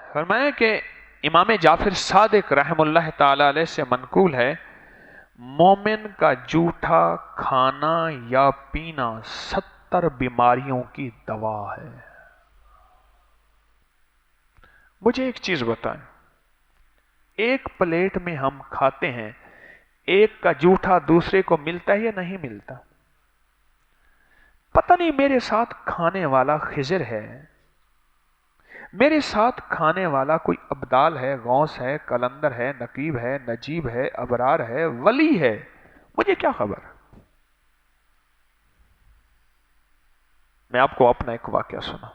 فرمایا کہ امام جعفر صادق رحم اللہ تعالی علیہ سے منقول ہے، مومن کا جھوٹا کھانا یا پینا 70 بیماریوں کی دوا ہے۔ مجھے ایک چیز بتائیں، ایک پلیٹ میں ہم کھاتے ہیں، ایک کا جھوٹا دوسرے کو ملتا ہے یا نہیں ملتا؟ پتہ نہیں میرے ساتھ کھانے والا خضر ہے، میرے ساتھ کھانے والا کوئی ابدال ہے، غوث ہے، کلندر ہے، نقیب ہے، نجیب ہے، ابرار ہے، ولی ہے، مجھے کیا خبر؟ میں آپ کو اپنا ایک واقعہ سنا۔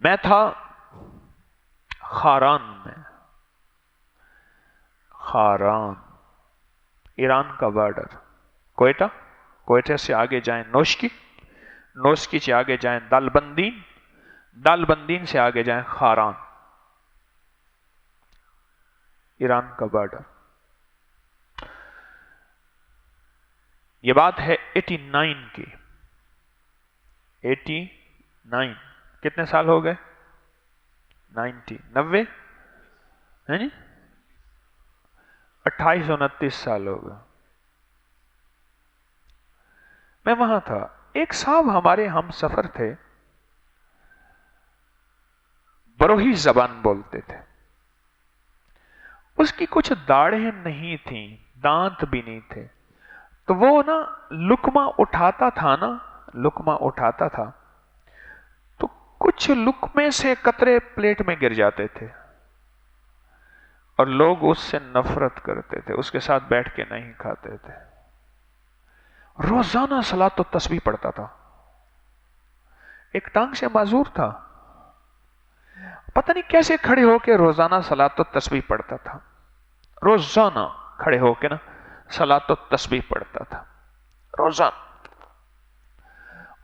میں تھا خاران میں، خاران ایران کا بارڈر، کوئٹہ سے آگے جائیں نوشکی، نوشکی سے آگے جائیں دالبندین، دالبندین سے آگے جائیں خاران، ایران کا بارڈر۔ یہ بات ہے 89 کی، 89، کتنے سال ہو گئے؟ 90 ہے نی، 28-29 سال ہو گئے۔ میں وہاں تھا، ایک صاحب ہمارے ہم سفر تھے، بروہی زبان بولتے تھے، اس کی کچھ داڑھیں نہیں تھیں، دانت بھی نہیں تھے، تو وہ نا لقمہ اٹھاتا تھا نا، لقمہ اٹھاتا تھا تو کچھ لقمے سے قطرے پلیٹ میں گر جاتے تھے، اور لوگ اس سے نفرت کرتے تھے، اس کے ساتھ بیٹھ کے نہیں کھاتے تھے۔ روزانہ صلاۃ و تسبیح پڑھتا تھا، ایک ٹانگ سے معذور تھا، پتہ نہیں کیسے کھڑے ہو کے روزانہ صلاۃ و تسبیح پڑھتا تھا، روزانہ کھڑے ہو کے نا صلاۃ و تسبیح پڑھتا تھا روزانہ۔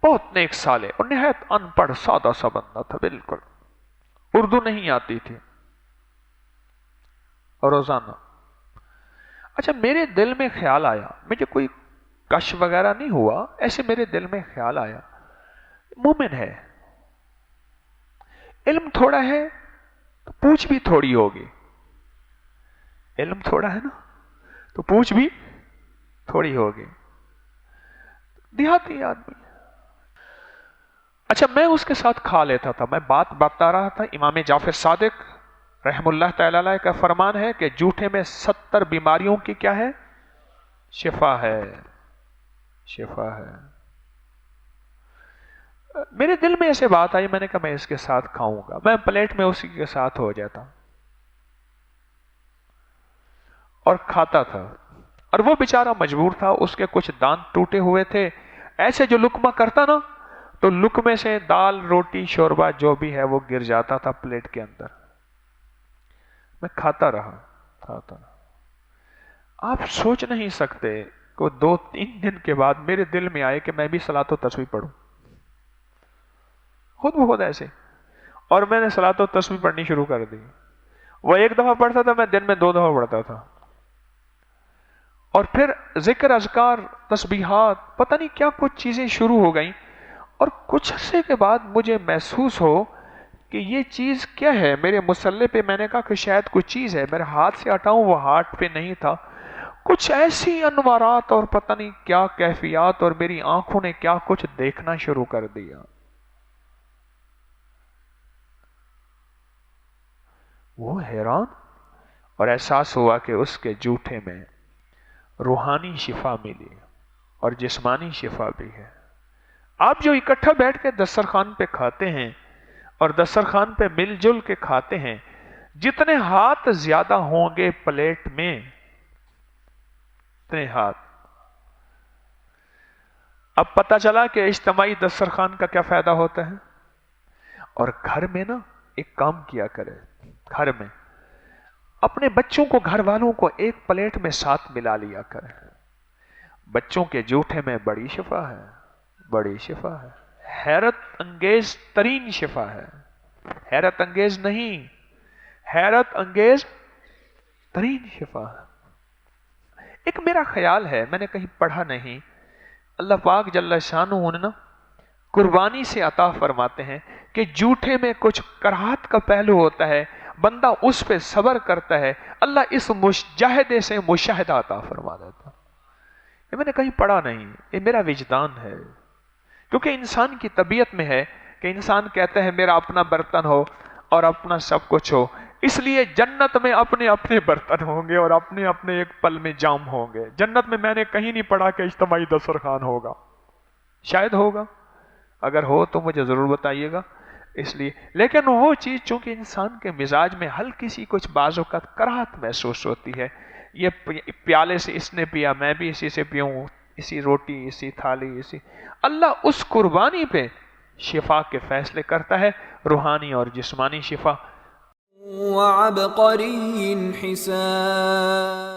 بہت نیک صالح اور نہایت ان پڑھ سادہ سا بندہ تھا، بالکل اردو نہیں آتی تھی، اور روزانہ۔ اچھا میرے دل میں خیال آیا، مجھے کوئی کش وغیرہ نہیں ہوا، ایسے میرے دل میں خیال آیا، مومن ہے، علم تھوڑا ہے تو پوچھ بھی تھوڑی ہوگی، علم تھوڑا ہے نا تو پوچھ بھی تھوڑی ہوگی، دیہاتی آدمی۔ اچھا میں اس کے ساتھ کھا لیتا تھا، میں بات بتا رہا تھا، امام جعفر صادق رحم اللہ تعالی علیہ کا فرمان ہے کہ جھوٹے میں 70 بیماریوں کی کیا ہے؟ شفا ہے، شفا ہے۔ میرے دل میں ایسے بات آئی، میں نے کہا میں اس کے ساتھ کھاؤں گا، میں پلیٹ میں اسی کے ساتھ ہو جاتا اور کھاتا تھا، اور وہ بیچارہ مجبور تھا، اس کے کچھ دانت ٹوٹے ہوئے تھے، ایسے جو لقمہ کرتا نا تو لقمے سے دال روٹی شوربہ جو بھی ہے وہ گر جاتا تھا پلیٹ کے اندر، میں کھاتا رہا، کھاتا رہا۔ آپ سوچ نہیں سکتے کہ 2-3 دن کے بعد میرے دل میں آئے کہ میں بھی صلاۃ و تسبیح پڑھوں، خود بخود ایسے، اور میں نے صلاۃ و تسبیح پڑھنی شروع کر دی۔ وہ ایک دفعہ پڑھتا تھا، میں دن میں 2 دفعہ پڑھتا تھا، اور پھر ذکر اذکار تسبیحات پتہ نہیں کیا کچھ چیزیں شروع ہو گئیں، اور کچھ عرصے کے بعد مجھے محسوس ہو کہ یہ چیز کیا ہے میرے مصلے پہ، میں نے کہا کہ شاید کچھ چیز ہے، میرے ہاتھ سے ہٹاؤں وہ ہاتھ پہ نہیں تھا، کچھ ایسی انوارات اور پتہ نہیں کیا کیفیات، اور میری آنکھوں نے کیا کچھ دیکھنا شروع کر دیا۔ وہ حیران، اور احساس ہوا کہ اس کے جھوٹے میں روحانی شفا ملی اور جسمانی شفا بھی ہے۔ آپ جو اکٹھا بیٹھ کے دسترخوان پہ کھاتے ہیں اور دسترخوان پہ مل جل کے کھاتے ہیں، جتنے ہاتھ زیادہ ہوں گے پلیٹ میں اتنے ہاتھ۔ اب پتہ چلا کہ اجتماعی دسترخوان کا کیا فائدہ ہوتا ہے۔ اور گھر میں نا ایک کام کیا کرے، گھر میں اپنے بچوں کو، گھر والوں کو ایک پلیٹ میں ساتھ ملا لیا کرے، بچوں کے جھوٹے میں بڑی شفا ہے، بڑی شفا ہے، حیرت انگیز ترین شفا ہے، حیرت انگیز نہیں، حیرت انگیز ترین شفا ہے۔ ایک میرا خیال ہے، میں نے کہیں پڑھا نہیں، اللہ پاک جل شانہ نے نا قربانی سے عطا فرماتے ہیں کہ جھوٹے میں کچھ کراہت کا پہلو ہوتا ہے، بندہ اس پہ صبر کرتا ہے، اللہ اس مجاہدے سے مشاہدہ عطا فرما دیتا۔ یہ میں نے کہیں پڑھا نہیں، یہ میرا وجدان ہے، کیونکہ انسان کی طبیعت میں ہے کہ انسان کہتا ہے میرا اپنا برتن ہو اور اپنا سب کچھ ہو، اس لیے جنت میں اپنے اپنے برتن ہوں گے اور اپنے اپنے ایک پل میں جام ہوں گے۔ جنت میں میں نے کہیں نہیں پڑھا کہ اجتماعی دسترخوان ہوگا، شاید ہوگا، اگر ہو تو مجھے ضرور بتائیے گا۔ اس لیے لیکن وہ چیز چونکہ انسان کے مزاج میں ہلکی سی کچھ بعض اوقات کراہت محسوس ہوتی ہے، یہ پیالے سے اس نے پیا میں بھی اسی سے پیوں، اسی روٹی اسی تھالی اسی، اللہ اس قربانی پہ شفا کے فیصلے کرتا ہے، روحانی اور جسمانی شفا۔ وعبقری حسان